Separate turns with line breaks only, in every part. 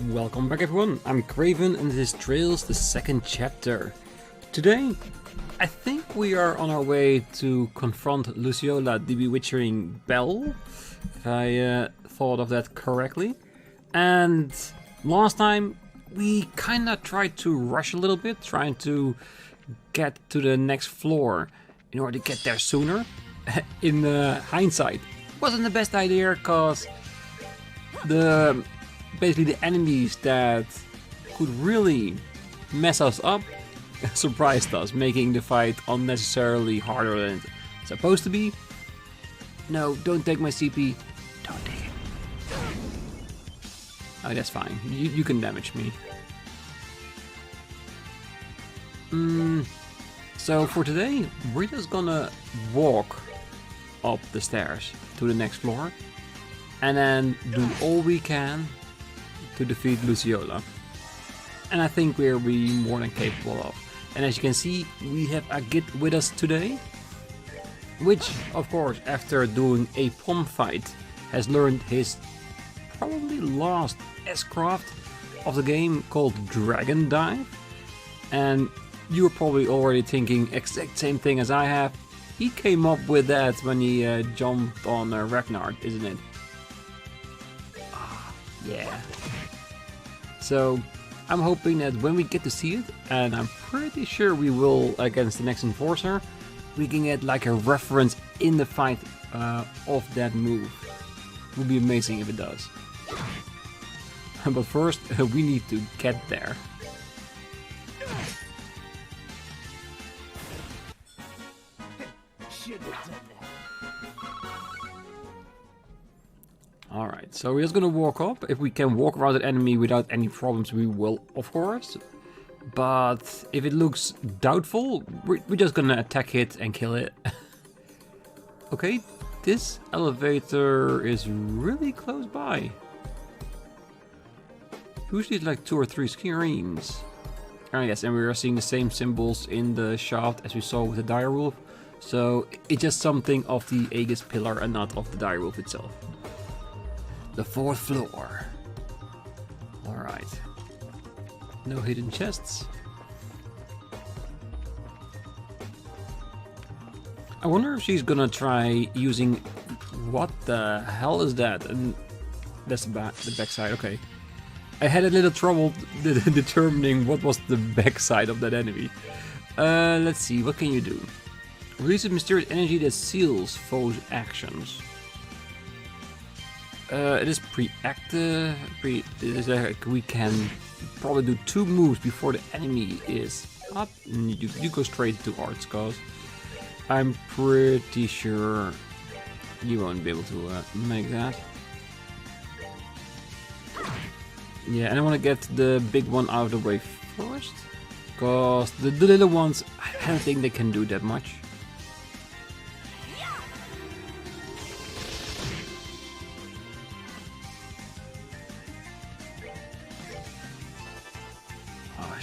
Welcome back everyone, I'm Craven and this is Trails, the second chapter. Today, I think we are on our way to confront Luciola, the bewitching belle, if I thought of that correctly. And last time, we kinda tried to rush a little bit, trying to get to the next floor in order to get there sooner. In hindsight, wasn't the best idea, cause basically the enemies that could really mess us up surprised us, making the fight unnecessarily harder than it's supposed to be. No, don't take my CP. Don't take it. Oh, that's fine. You can damage me. So for today, we're just gonna walk up the stairs to the next floor and then do all we can to defeat Luciola. And I think we'll be more than capable of. And as you can see, we have a Git with us today, which of course after doing a pom fight has learned his probably last S-craft of the game called Dragon Dive. And you're probably already thinking exact same thing as I have. He came up with that when he jumped on Ragnar, isn't it? Yeah. So I'm hoping that when we get to see it, and I'm pretty sure we will against the next enforcer, we can get like a reference in the fight of that move. It would be amazing if it does. But first, we need to get there. Alright, so we're just gonna walk up. If we can walk around an enemy without any problems, we will, of course. But if it looks doubtful, we're just gonna attack it and kill it. Okay, this elevator is really close by. Usually it's like 2 or 3 screens. Oh yes, and we are seeing the same symbols in the shaft as we saw with the direwolf. So it's just something of the Aegis pillar and not of the direwolf itself. The 4th floor. Alright. No hidden chests. I wonder if she's gonna try using... What the hell is that? And that's the backside, okay. I had a little trouble determining what was the backside of that enemy. Let's see, what can you do? Release a mysterious energy that seals foes' actions. It is pre-active. We can probably do 2 moves before the enemy is up. You go straight to arts, cause I'm pretty sure you won't be able to make that. Yeah, and I want to get the big one out of the way first, cause the little ones, I don't think they can do that much.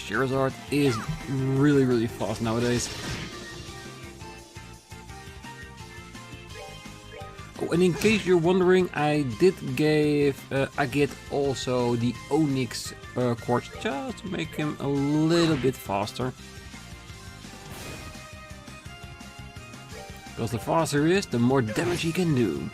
Schera is really fast nowadays. Oh, and in case you're wondering, I did give Agit also the Onyx quartz just to make him a little bit faster. Because the faster he is, the more damage he can do.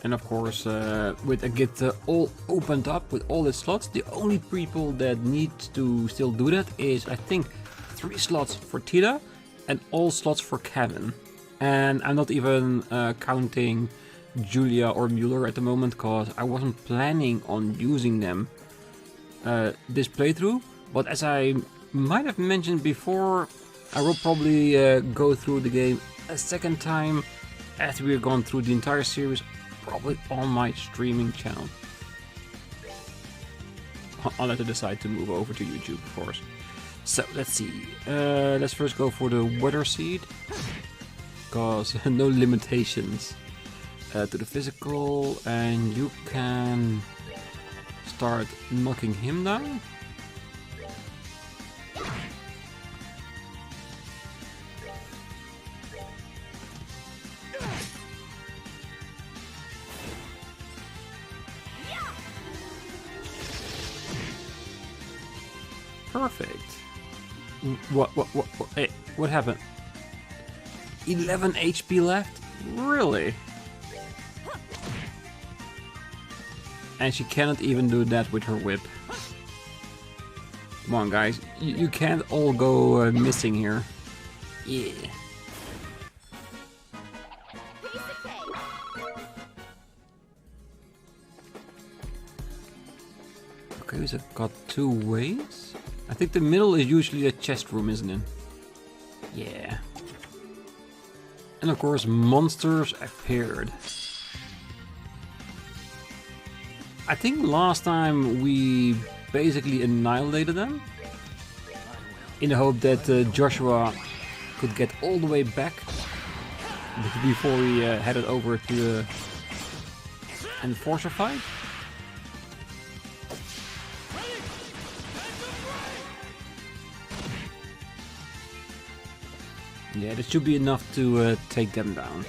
And of course, with Agit all opened up with all its slots, the only people that need to still do that is, I think, 3 slots for Tida and all slots for Kevin. And I'm not even counting Julia or Mueller at the moment, because I wasn't planning on using them this playthrough. But as I might have mentioned before, I will probably go through the game a second time after we've gone through the entire series. Probably on my streaming channel. Unless I decide to move over to YouTube, of course. So, let's see. Let's first go for the weather seed. Because no limitations to the physical. And you can start knocking him down. Perfect. What? Hey, what happened? 11 HP left? Really? And she cannot even do that with her whip. Come on, guys. You can't all go missing here. Yeah. Okay, so I've got 2 ways. I think the middle is usually a chest room, isn't it? Yeah. And of course, monsters appeared. I think last time we basically annihilated them. In the hope that Joshua could get all the way back before we headed over to the enforcer fight. Yeah, that should be enough to take them down.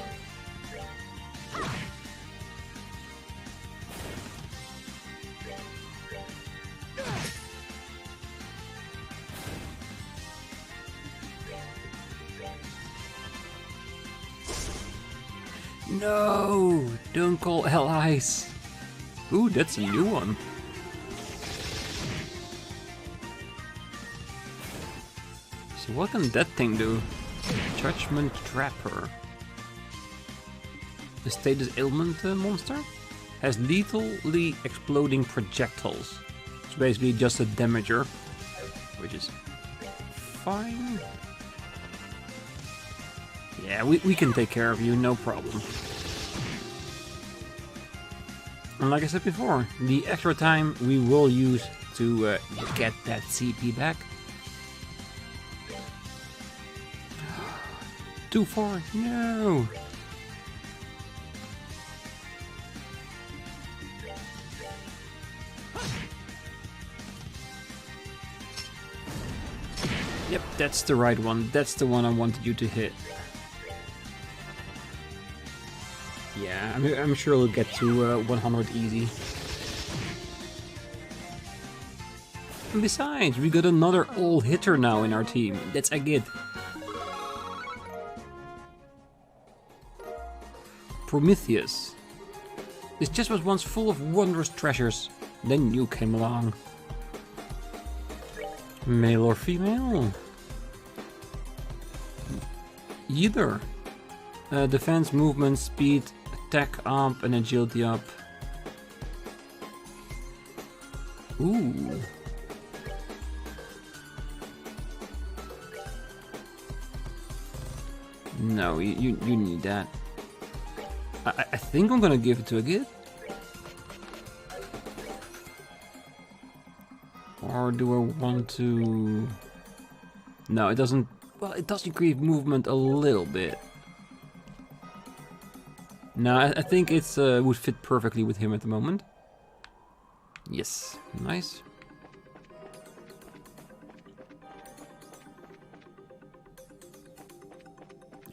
No! Don't call Hell Ice! Ooh, that's a new one. So what can that thing do? Judgment Trapper. The status ailment monster has lethally exploding projectiles. It's basically just a damager, which is fine. Yeah, we can take care of you, no problem. And like I said before, the extra time we will use to get that CP back. Too far, no! Yep, that's the right one. That's the one I wanted you to hit. Yeah, I'm sure we'll get to 100 easy. And besides, we got another all-hitter now in our team. That's Agit. Prometheus. This chest was once full of wondrous treasures. Then you came along. Male or female? Either. Defense, movement, speed, attack up, and agility up. Ooh. No, you need that. I think I'm gonna give it to a Agit. Or do I want to... No, it doesn't... Well, it does increase movement a little bit. No, I think it's would fit perfectly with him at the moment. Yes, nice.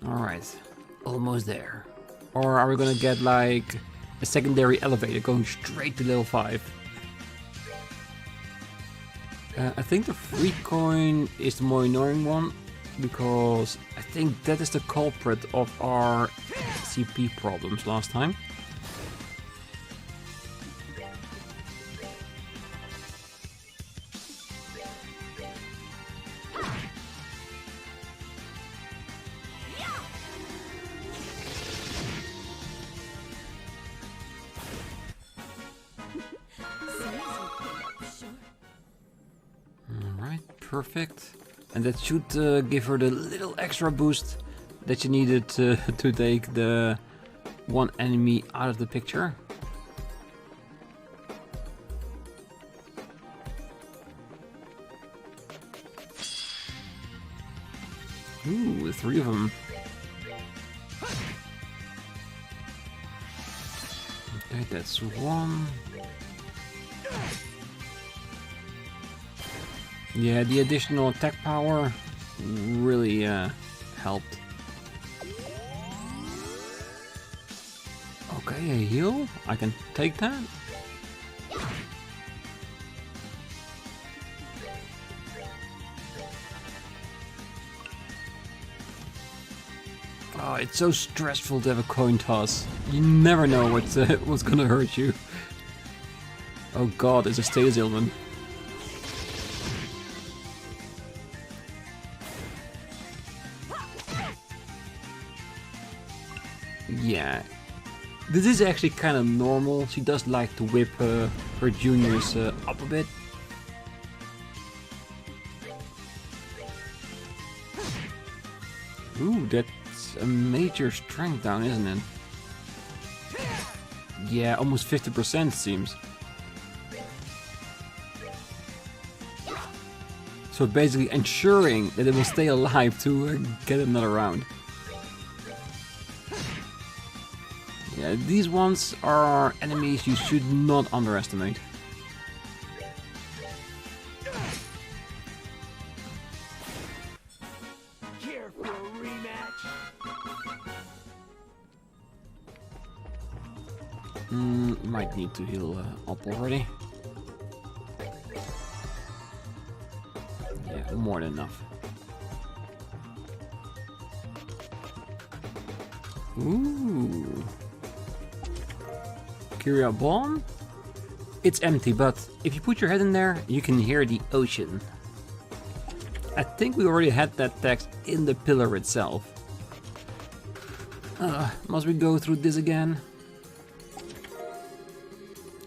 Alright, almost there. Or are we gonna get like a secondary elevator going straight to level 5? I think the free coin is the more annoying one, because I think that is the culprit of our CP problems last time. Perfect, and that should give her the little extra boost that you needed to take the one enemy out of the picture. Ooh, 3 of them. Okay, that's 1. Yeah, the additional attack power really helped. Okay, a heal. I can take that. Oh, it's so stressful to have a coin toss. You never know what's gonna hurt you. Oh god, it's a status ailment. Yeah, this is actually kind of normal. She does like to whip her juniors up a bit. Ooh, that's a major strength down, isn't it? Yeah, almost 50% it seems. So basically ensuring that it will stay alive to get another round. Yeah, these ones are enemies you should not underestimate.
Here for a rematch.
Might need to heal up already. Yeah, more than enough. Ooh. Kyria Bomb? It's empty, but if you put your head in there, you can hear the ocean. I think we already had that text in the pillar itself. Must we go through this again?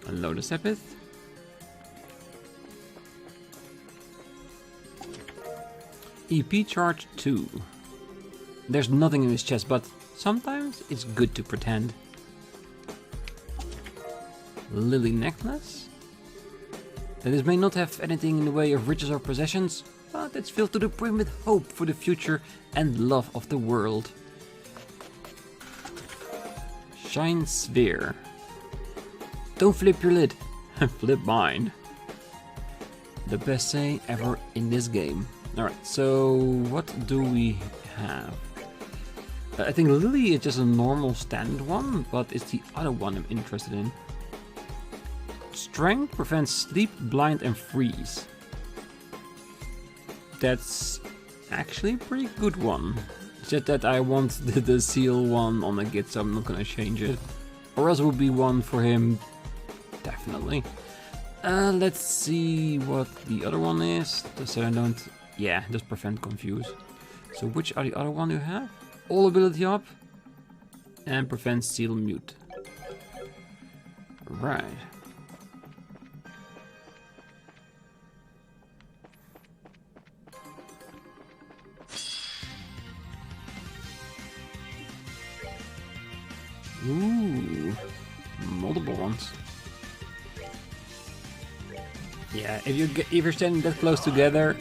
A Lotus Epith? EP charge 2. There's nothing in his chest, but sometimes it's good to pretend. Lily necklace? This may not have anything in the way of riches or possessions, but it's filled to the brim with hope for the future and love of the world. Shine sphere. Don't flip your lid, flip mine. The best saying ever in this game. Alright, so what do we have? I think Lily is just a normal standard one, but it's the other one I'm interested in. Strength prevents sleep, blind and freeze. That's actually a pretty good one. It's just that I want the seal one on the git, so I'm not gonna change it. Or else it will be one for him, definitely. Let's see what the other one is, just so I don't... Yeah, just prevent confuse. So which are the other one you have? All ability up and prevent seal mute. Right. Ooh, multiple ones. Yeah, if you're standing that close together,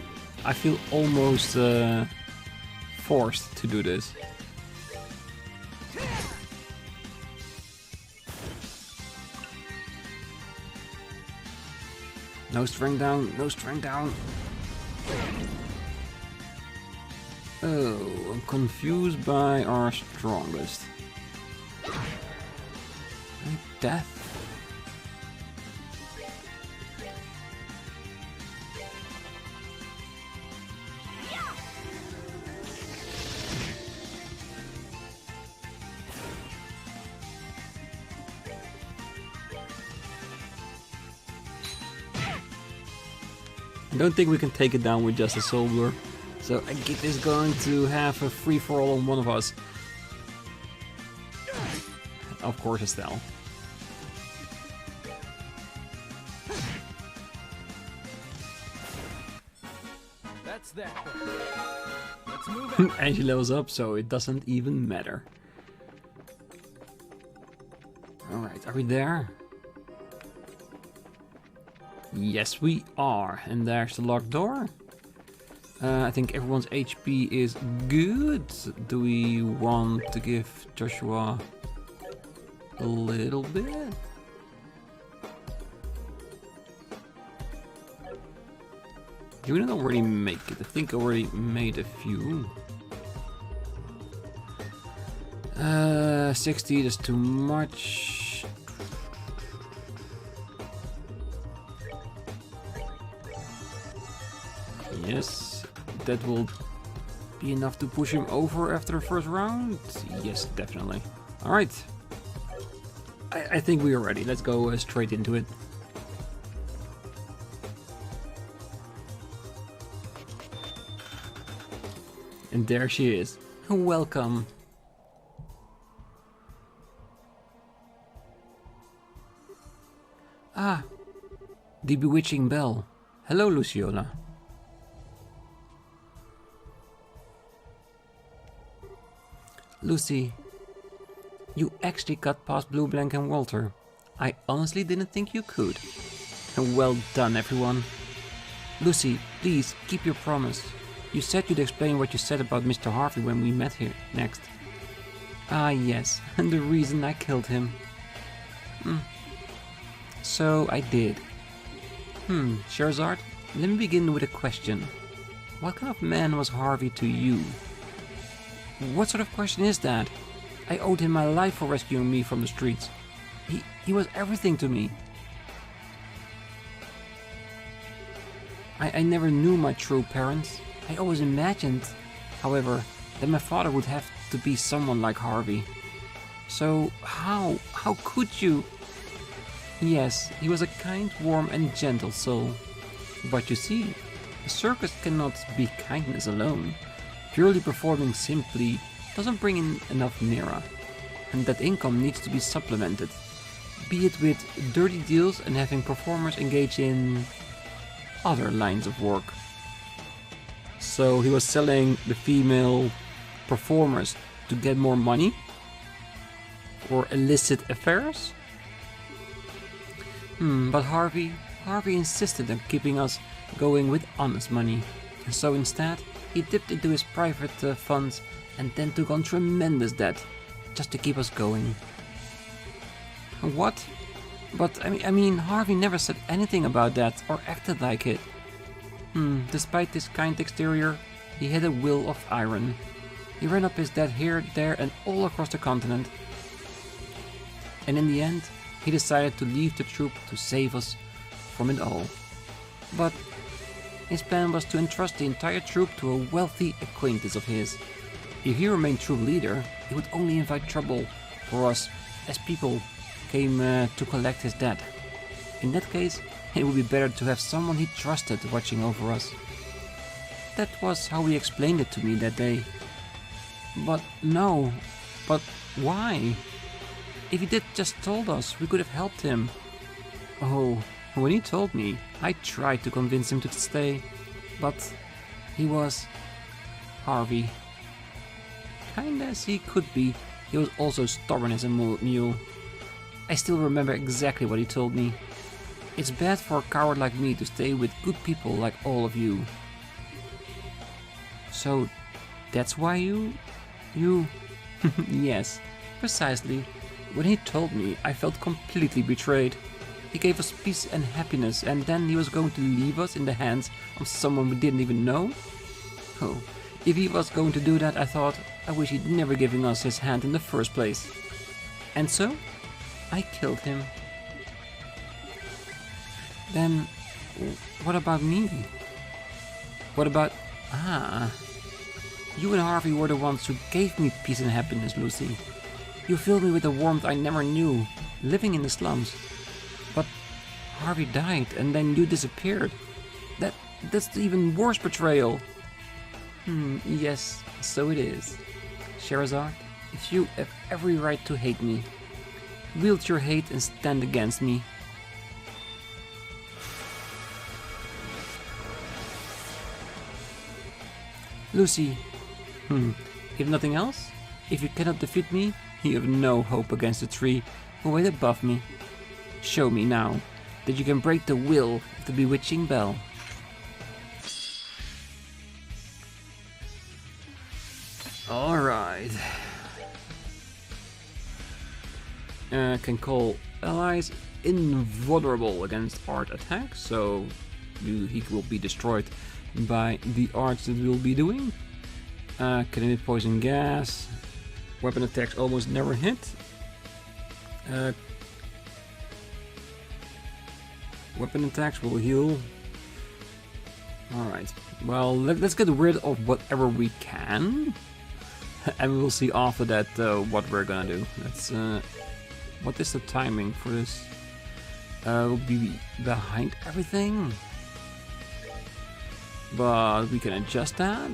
I feel almost forced to do this. No strength down, no strength down. Oh, I'm confused by our strongest. Death? I don't think we can take it down with just a soul blur. So I get is going to have a free-for-all on one of us. Of course, Estelle.
That's that. Let's move on.
And she levels up, so it doesn't even matter. Alright, are we there? Yes, we are. And there's the locked door. I think everyone's HP is good. Do we want to give Joshua a little bit? You didn't already make it. I think I already made a few. 60, that's too much. Yes, that will be enough to push him over after the first round. Yes, definitely. All right. I think we are ready. Let's go straight into it. And there she is. Welcome. Ah, the bewitching bell. Hello, Luciola. Lucy, you actually got past Blue Blank and Walter. I honestly didn't think you could. And well done, everyone. Lucy, please keep your promise. You said you'd explain what you said about Mr. Harvey when we met here next. Ah, yes, and the reason I killed him. So I did. Scherazard, let me begin with a question. What kind of man was Harvey to you? What sort of question is that? I owed him my life for rescuing me from the streets. He was everything to me. I never knew my true parents. I always imagined, however, that my father would have to be someone like Harvey. So how could you? Yes, he was a kind, warm and gentle soul. But you see, a circus cannot be kindness alone. Purely performing simply doesn't bring in enough mira, and that income needs to be supplemented, be it with dirty deals and having performers engage in other lines of work. So he was selling the female performers to get more money for illicit affairs? But Harvey insisted on keeping us going with honest money, and so instead he dipped into his private funds and then took on tremendous debt just to keep us going. What? But I mean, Harvey never said anything about that or acted like it. Despite his kind exterior, he had a will of iron. He ran up his debt here, there and all across the continent. And in the end, he decided to leave the troop to save us from it all. But his plan was to entrust the entire troop to a wealthy acquaintance of his. If he remained troop leader, he would only invite trouble for us as people came to collect his debt. In that case, it would be better to have someone he trusted watching over us. That was how he explained it to me that day. But why? If he did just told us, we could have helped him. Oh, when he told me, I tried to convince him to stay, but he was Harvey. Kinda as he could be, he was also stubborn as a mule. I still remember exactly what he told me. It's bad for a coward like me to stay with good people like all of you. So, that's why you... Yes, precisely. When he told me, I felt completely betrayed. He gave us peace and happiness, and then he was going to leave us in the hands of someone we didn't even know? Oh, if he was going to do that, I thought, I wish he'd never given us his hand in the first place. And so, I killed him. Then, what about me? What about... You and Harvey were the ones who gave me peace and happiness, Lucy. You filled me with a warmth I never knew, living in the slums. But Harvey died, and then you disappeared. That's the even worse betrayal. Yes, so it is. Scherazard, if you have every right to hate me, wield your hate and stand against me. Lucy, if nothing else, if you cannot defeat me, you have no hope against the tree who wait above me. Show me now that you can break the will of the bewitching bell. Alright. Can call allies invulnerable against art attacks, so he will be destroyed by the arts that we'll be doing. Can emit poison gas. Weapon attacks almost never hit. Weapon attacks will heal. Alright, well, let's get rid of whatever we can. And we will see after that what we're gonna do. Let's, what is the timing for this? We'll be behind everything. But we can adjust that.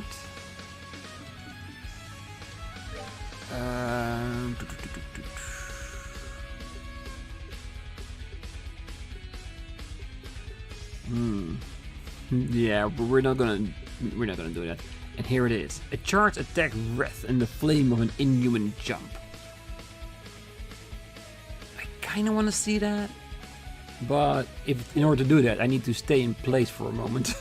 Yeah, but we're not gonna do that. And here it is: a charge attack wreath in the flame of an inhuman jump. I kind of want to see that, but in order to do that, I need to stay in place for a moment.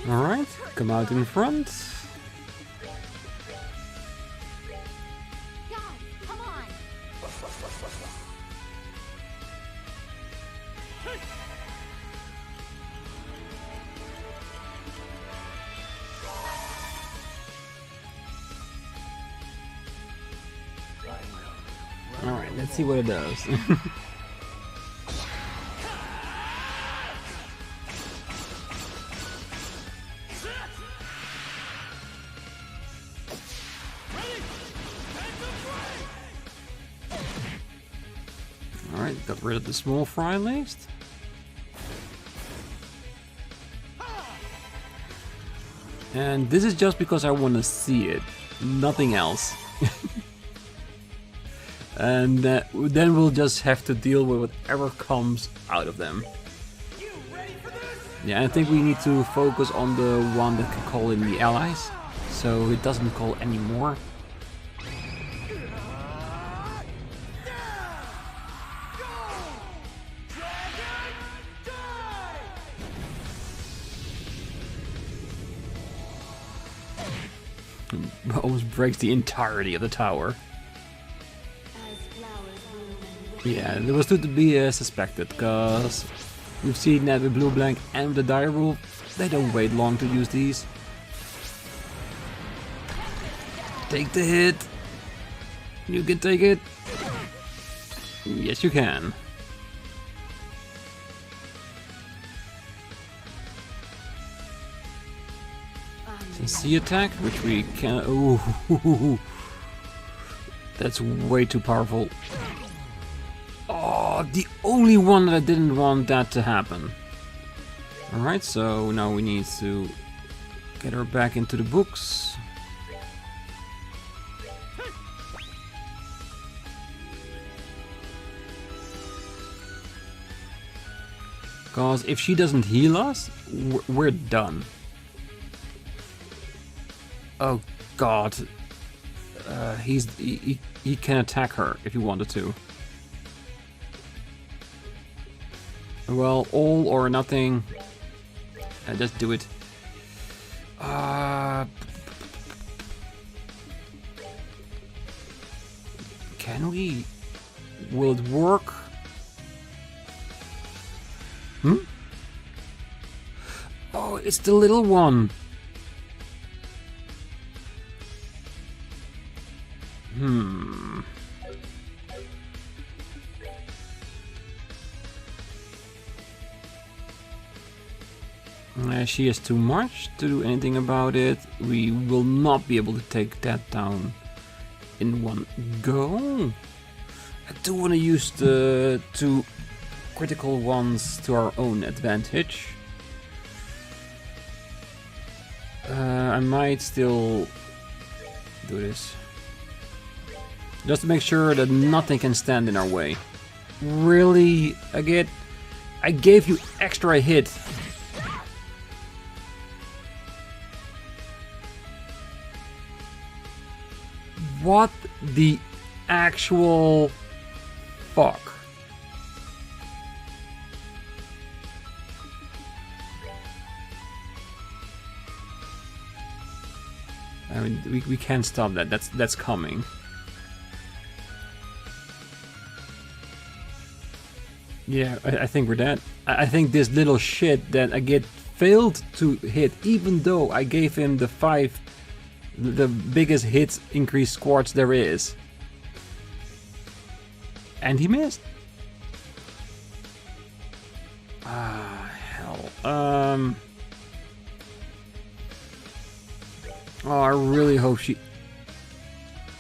Alright, come out in front.
God, come on.
Alright, let's see what it does. Alright, got rid of the small fry at least. And this is just because I want to see it, nothing else. And then we'll just have to deal with whatever comes out of them. Yeah, I think we need to focus on the one that can call in the allies, so it doesn't call anymore. Almost breaks the entirety of the tower. Yeah, it was to be suspected, because we've seen that with Blue Blank and with the Dire Rule, they don't wait long to use these. Take the hit! You can take it! Yes, you can. CC attack, which we can. Ooh, that's way too powerful. Oh, the only one that I didn't want that to happen. Alright, so now we need to get her back into the books. Because if she doesn't heal us, we're done. Oh god. He can attack her if he wanted to. Well, all or nothing. Just do it. Can we? Will it work? Oh, it's the little one. She has too much to do anything about it. We will not be able to take that down in one go. I do want to use the two critical ones to our own advantage. I might still do this. Just to make sure that nothing can stand in our way. Really? I gave you extra hit. What the actual fuck? I mean, we can't stop that. That's coming. Yeah, I think we're dead. I think this little shit that I get failed to hit, even though I gave him the biggest hit increase squads there is. And he missed. Ah, hell. Oh, I really hope she...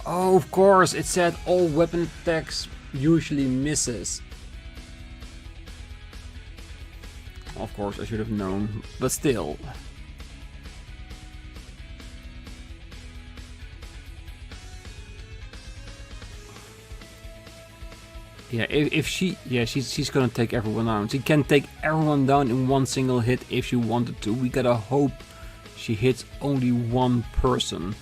Oh, of course, it said all weapon attacks usually misses. Of course, I should have known, but still. Yeah, if she, yeah, she's gonna take everyone down. She can take everyone down in one single hit if she wanted to. We gotta hope she hits only one person.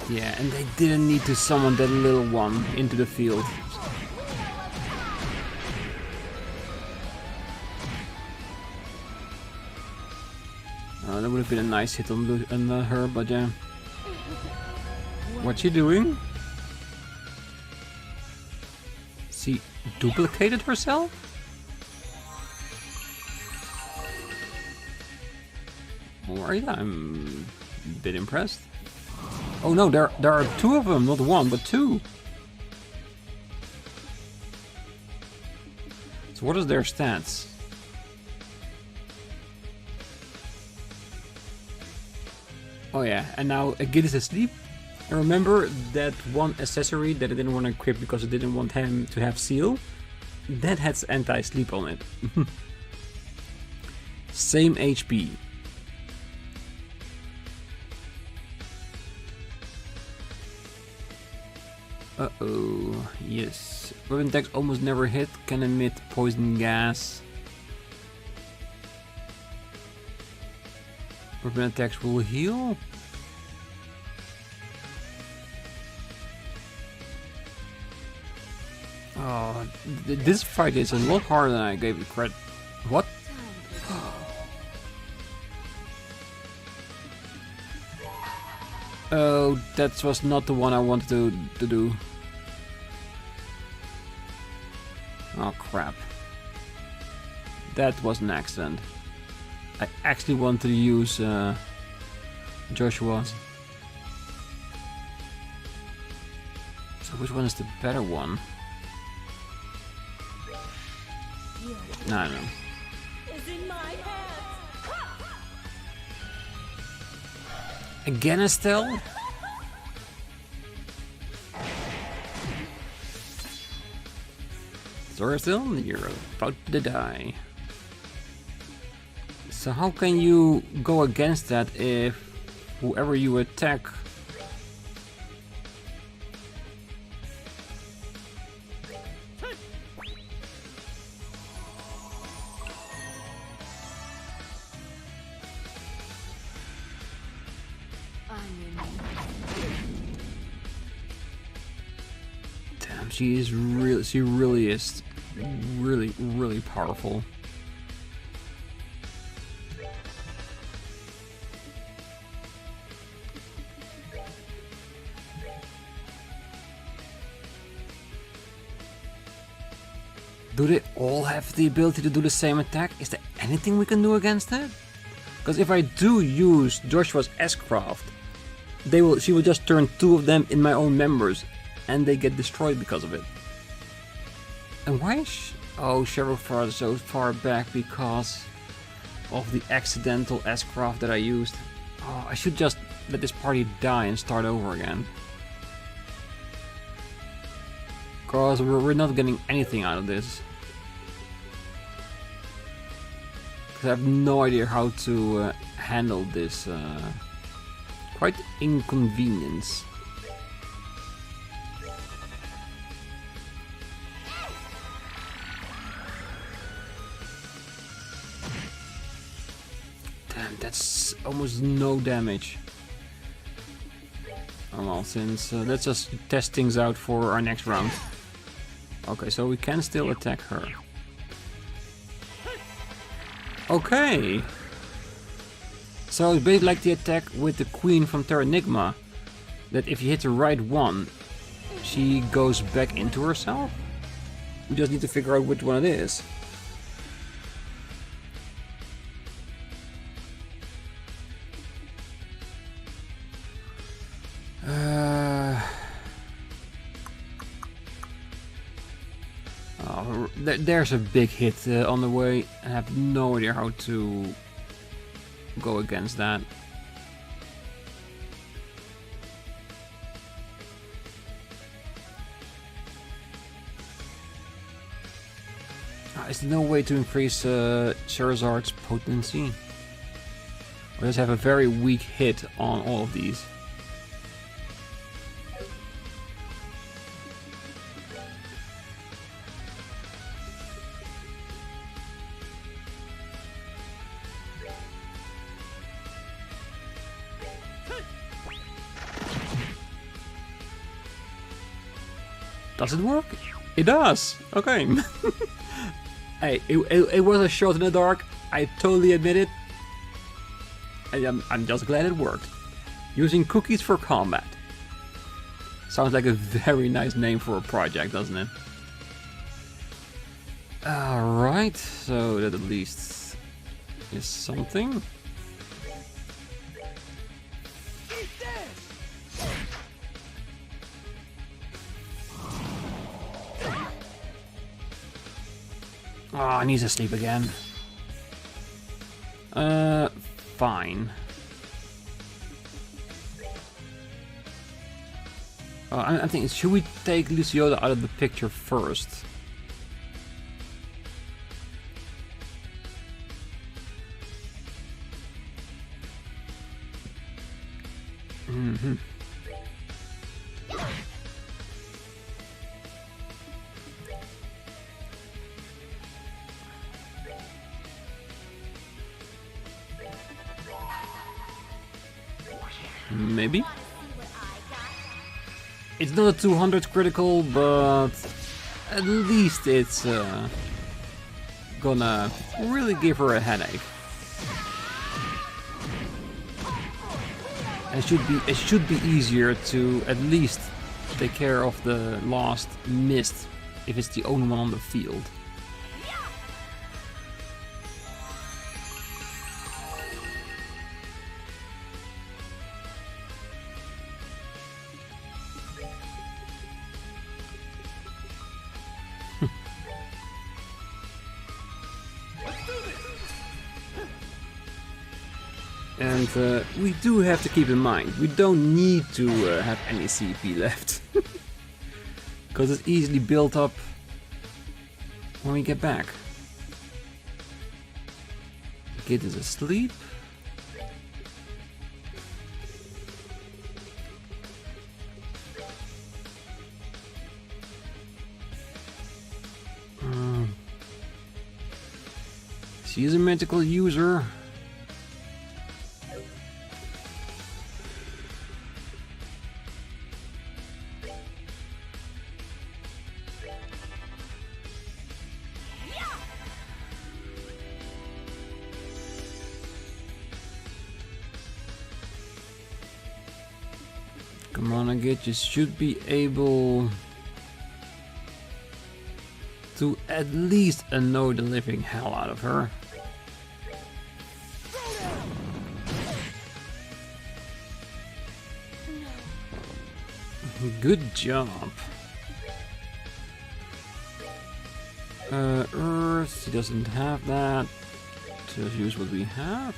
Yeah, and they didn't need to summon that little one into the field. That would have been a nice hit on her, but yeah. What's she doing? She duplicated herself? Alright, I'm a bit impressed. Oh no, there are two of them, not one, but two. So what is their stats? Oh yeah, and now Agid is asleep. And remember that one accessory that I didn't want to equip because I didn't want him to have seal? That has anti-sleep on it. Same HP. Uh-oh, yes. Weapon attacks almost never hit, can emit poison gas. Weapon attacks will heal. Oh, this fight is a lot harder than I gave it credit. What? Oh, that was not the one I wanted to do. Oh crap. That was an accident. I actually wanted to use Joshua's. So which one is the better one? No, I don't know. Again, Estelle? Sorry, Estelle, you're about to die. So how can you go against that if whoever you attack... Damn, she really is really powerful. Do they all have the ability to do the same attack? Is there anything we can do against that? Because if I do use Joshua's S-Craft, she will just turn two of them in my own members, and they get destroyed because of it. And why is Schera so far back because of the accidental S-Craft that I used? Oh, I should just let this party die and start over again. Because we're not getting anything out of this. Because I have no idea how to handle this quite inconvenience. That's almost no damage. Oh well, since let's just test things out for our next round. Okay, so we can still attack her. Okay. So it's basically like the attack with the Queen from Terra Enigma. That if you hit the right one, she goes back into herself. We just need to figure out which one it is. There's a big hit on the way. I have no idea how to go against that. Is there no way to increase Charizard's potency? Or does it have a very weak hit on all of these? Does it work? It does! Okay. Hey, it was a shot in the dark. I totally admit it. I'm just glad it worked. Using cookies for combat. Sounds like a very nice name for a project, doesn't it? Alright, so that at least is something. Oh, he needs to sleep again. Fine. I'm thinking, should we take Luciola out of the picture first? Mm-hmm. Maybe? It's not a 200 critical, but at least it's gonna really give her a headache. It should be easier to at least take care of the last mist if it's the only one on the field. And we do have to keep in mind, we don't need to have any CP left. Because it's easily built up when we get back. The kid is asleep. She is a magical user. Come on, Agit, you should be able to at least annoy the living hell out of her. Good job. Earth, he doesn't have that. Just use what we have.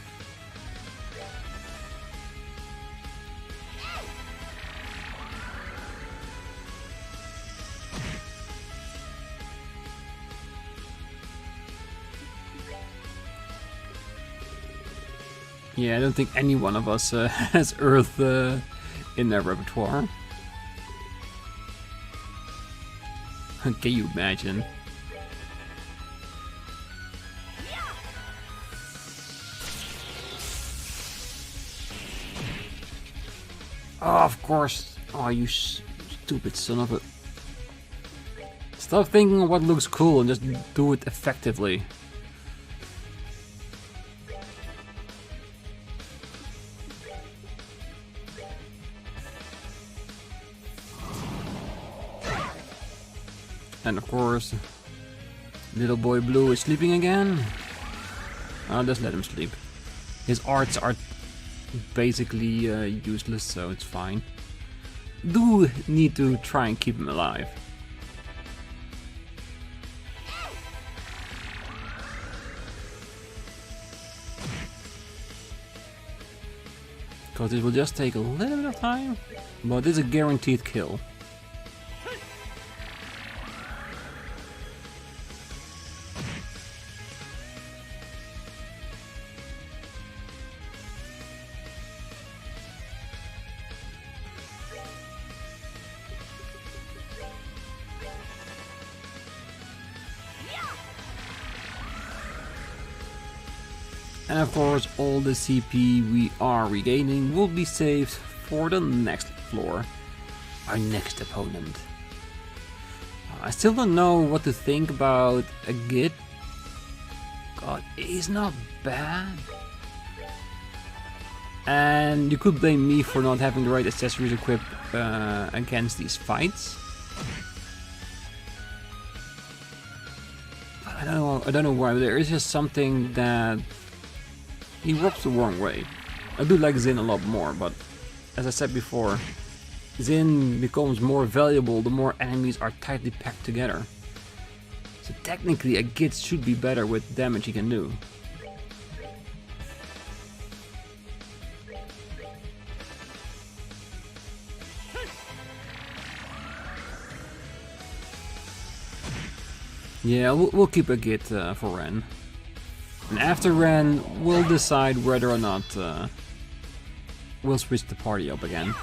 Yeah, I don't think any one of us has Earth in their repertoire. Can you imagine? Oh, of course. Oh, you stupid son of a... Stop thinking of what looks cool and just do it effectively. And of course, little boy Blue is sleeping again. I'll just let him sleep. His arts are basically useless, so it's fine. Do need to try and keep him alive. Because this will just take a little bit of time, but it's a guaranteed kill. And of course, all the CP we are regaining will be saved for the next floor, our next opponent. I still don't know what to think about a Git. God, he's not bad. And you could blame me for not having the right accessories equipped against these fights. But I don't know why, but there is just something that he works the wrong way. I do like Zin a lot more, but as I said before, Zin becomes more valuable the more enemies are tightly packed together. So technically a Git should be better with damage he can do. Yeah, we'll keep a Git for Ren. And after Ren, we'll decide whether or not we'll switch the party up again.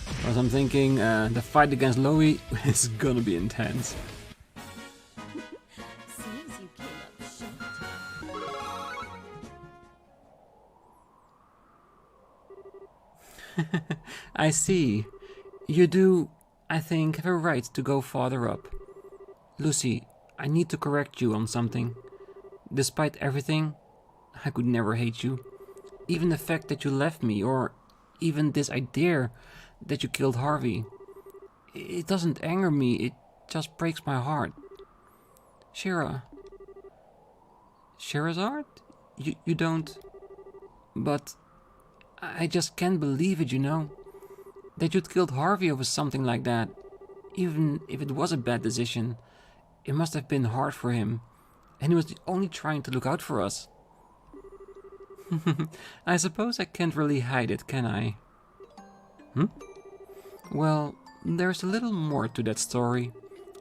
Because I'm thinking the fight against Loey is gonna be intense.
Seems you came up short.
I see. You do, I think, have a right to go farther up. Lucy, I need to correct you on something. Despite everything, I could never hate you. Even the fact that you left me, or even this idea that you killed Harvey. It doesn't anger me, it just breaks my heart. Schera. Scherazard? You don't... But I just can't believe it, you know. That you'd killed Harvey over something like that. Even if it was a bad decision. It must have been hard for him, and he was only trying to look out for us. I suppose I can't really hide it, can I? Well, there's a little more to that story.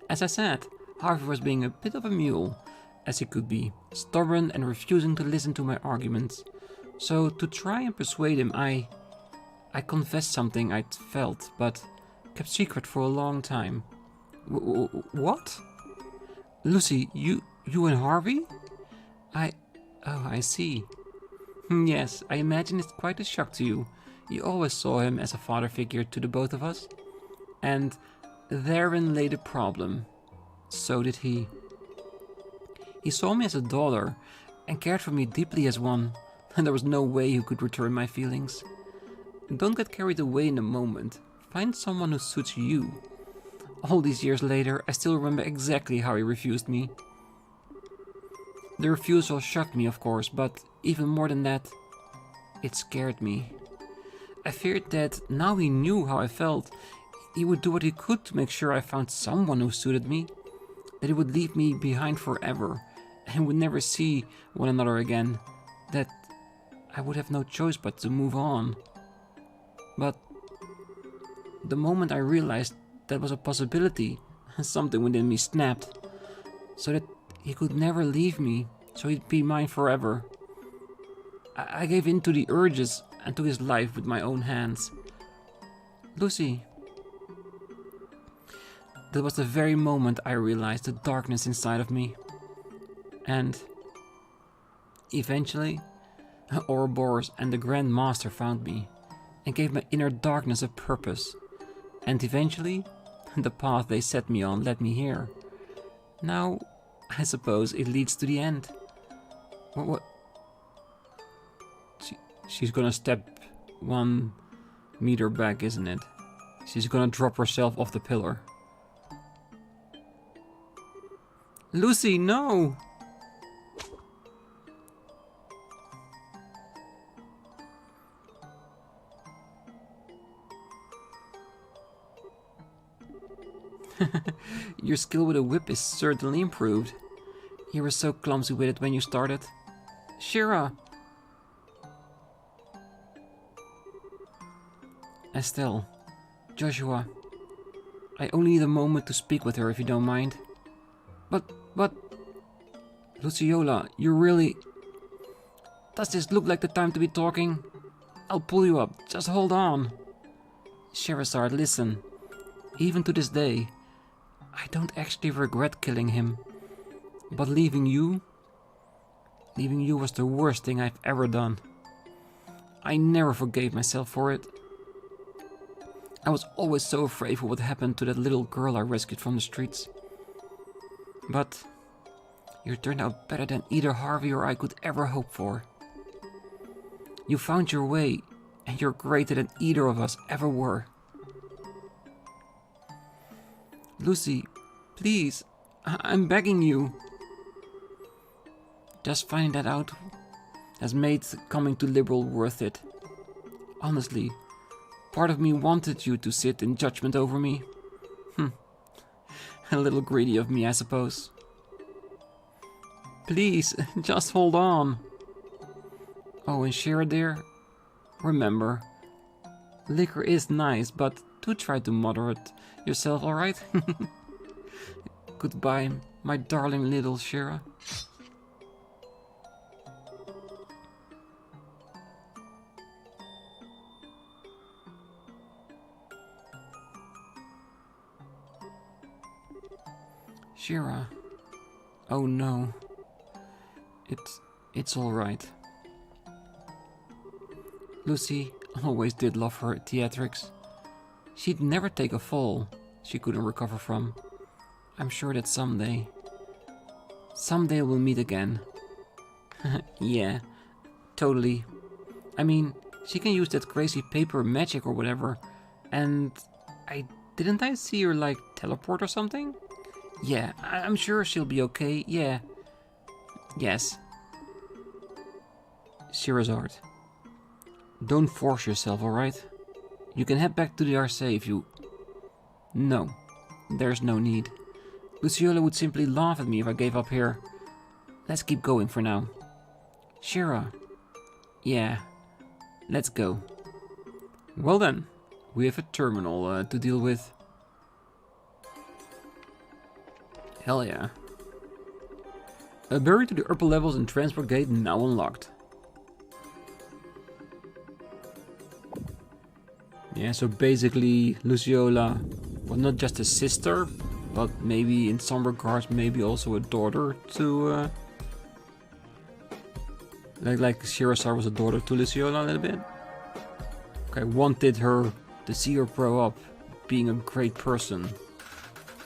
As I said, Harvey was being a bit of a mule, as he could be, stubborn and refusing to listen to my arguments. So, to try and persuade him, I confessed something I'd felt, but kept secret for a long time. What? Lucy, you and Harvey? Oh, I see. Yes, I imagine it's quite a shock to you. You always saw him as a father figure to the both of us. And therein lay the problem. So did he. He saw me as a daughter, and cared for me deeply as one, and there was no way he could return my feelings. Don't get carried away in the moment. Find someone who suits you. All these years later, I still remember exactly how he refused me. The refusal shocked me, of course, but even more than that, it scared me. I feared that now he knew how I felt, he would do what he could to make sure I found someone who suited me, that he would leave me behind forever, and would never see one another again, that I would have no choice but to move on. But the moment I realized that was a possibility, something within me snapped, so that he could never leave me, so he'd be mine forever. I gave in to the urges and took his life with my own hands. Lucy. That was the very moment I realized the darkness inside of me. And eventually, Ouroboros and the Grand Master found me and gave my inner darkness a purpose. And eventually, the path they set me on led me here. Now, I suppose it leads to the end. What? She's gonna step 1 meter back, isn't it? She's gonna drop herself off the pillar. Lucy, no! Your skill with a whip is certainly improved. You were so clumsy with it when you started. Schera! Estelle. Joshua. I only need a moment to speak with her if you don't mind. But... Luciola, you really... Does this look like the time to be talking? I'll pull you up, just hold on. Scherazard, listen. Even to this day, I don't actually regret killing him. But leaving you was the worst thing I've ever done. I never forgave myself for it. I was always so afraid for what happened to that little girl I rescued from the streets. But you turned out better than either Harvey or I could ever hope for. You found your way, and you're greater than either of us ever were. Lucy, please, I'm begging you. Just finding that out has made coming to Liberl worth it. Honestly, part of me wanted you to sit in judgment over me. A little greedy of me, I suppose. Please, just hold on. Oh, and Schera dear, remember, liquor is nice, but do try to moderate yourself, alright? Goodbye, my darling little Schera. Schera. Oh no. It's alright. Lucy always did love her theatrics. She'd never take a fall she couldn't recover from. I'm sure that someday we'll meet again. Yeah, totally. I mean, she can use that crazy paper magic or whatever. And didn't I see her like teleport or something? Yeah, I'm sure she'll be okay, yeah. Yes. Scherazard. Don't force yourself, alright? You can head back to the RC if you... No, there's no need. Luciola would simply laugh at me if I gave up here. Let's keep going for now. Schera. Yeah, let's go. Well then, we have a terminal to deal with. Hell yeah. A barrier to the upper levels and transport gate now unlocked. Yeah, so basically Luciola was not just a sister, but maybe in some regards maybe also a daughter to... Like Scherazard was a daughter to Luciola a little bit. Okay, wanted her to see her grow up, being a great person.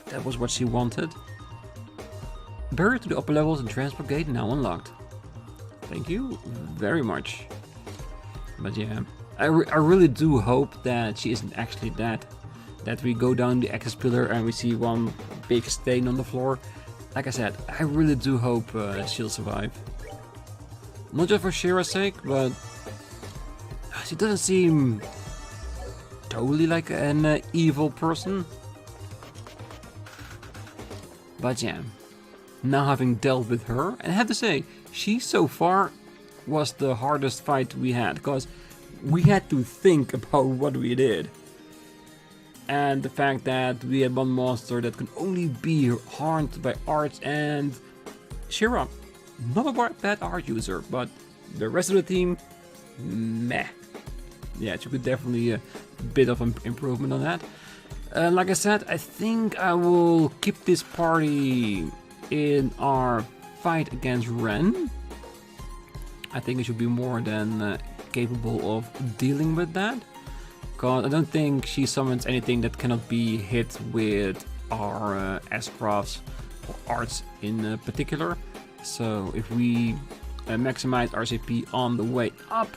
That was what she wanted. Barrier to the upper levels and transport gate now unlocked. Thank you very much. But yeah, I really do hope that she isn't actually dead. That we go down the access pillar and we see one big stain on the floor. Like I said, I really do hope she'll survive. Not just for Schera's sake, but she doesn't seem totally like an evil person. But yeah, now having dealt with her, and I have to say, she so far was the hardest fight we had, because we had to think about what we did. And the fact that we had one monster that could only be harmed by arts, and Schera, not a bad art user, but the rest of the team, meh. Yeah, she could definitely a bit of an improvement on that. Like I said, I think I will keep this party in our fight against Ren. I think it should be more than capable of dealing with that. Because I don't think she summons anything that cannot be hit with our S-crafts or arts in particular. So if we maximize RCP on the way up,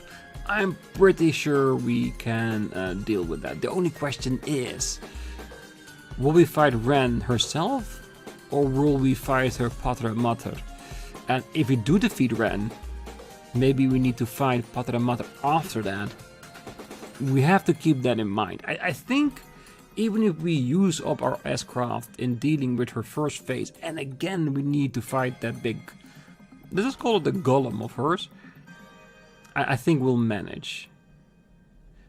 I'm pretty sure we can deal with that. The only question is, will we fight Ren herself, or will we fight her Padre Mater? And if we do defeat Ren, maybe we need to fight Padre Mater after that. We have to keep that in mind. I think even if we use up our S-craft in dealing with her first phase, and again we need to fight that big, let's just call it the golem of hers, I think we'll manage.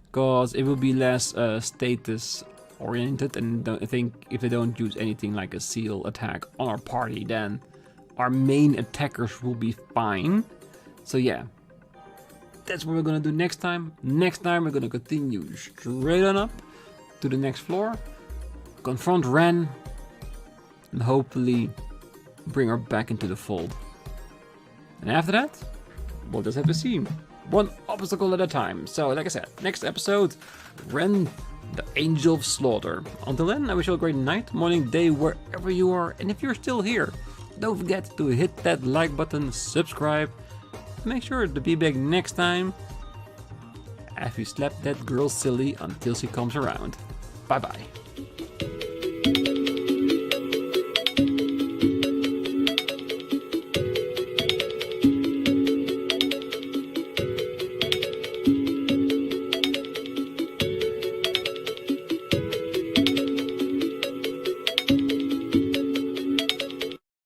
Because it will be less status oriented, and I think if they don't use anything like a seal attack on our party, then our main attackers will be fine. So yeah, that's what we're gonna do next time. Next time we're gonna continue straight on up to the next floor, confront Ren, and hopefully bring her back into the fold. And after that, we'll just have to see. One obstacle at a time. So like I said, next episode, Ren, the Angel of Slaughter. Until then, I wish you a great night, morning, day, wherever you are. And if you're still here, don't forget to hit that like button, subscribe. Make sure to be back next time as we slap that girl silly until she comes around. Bye bye.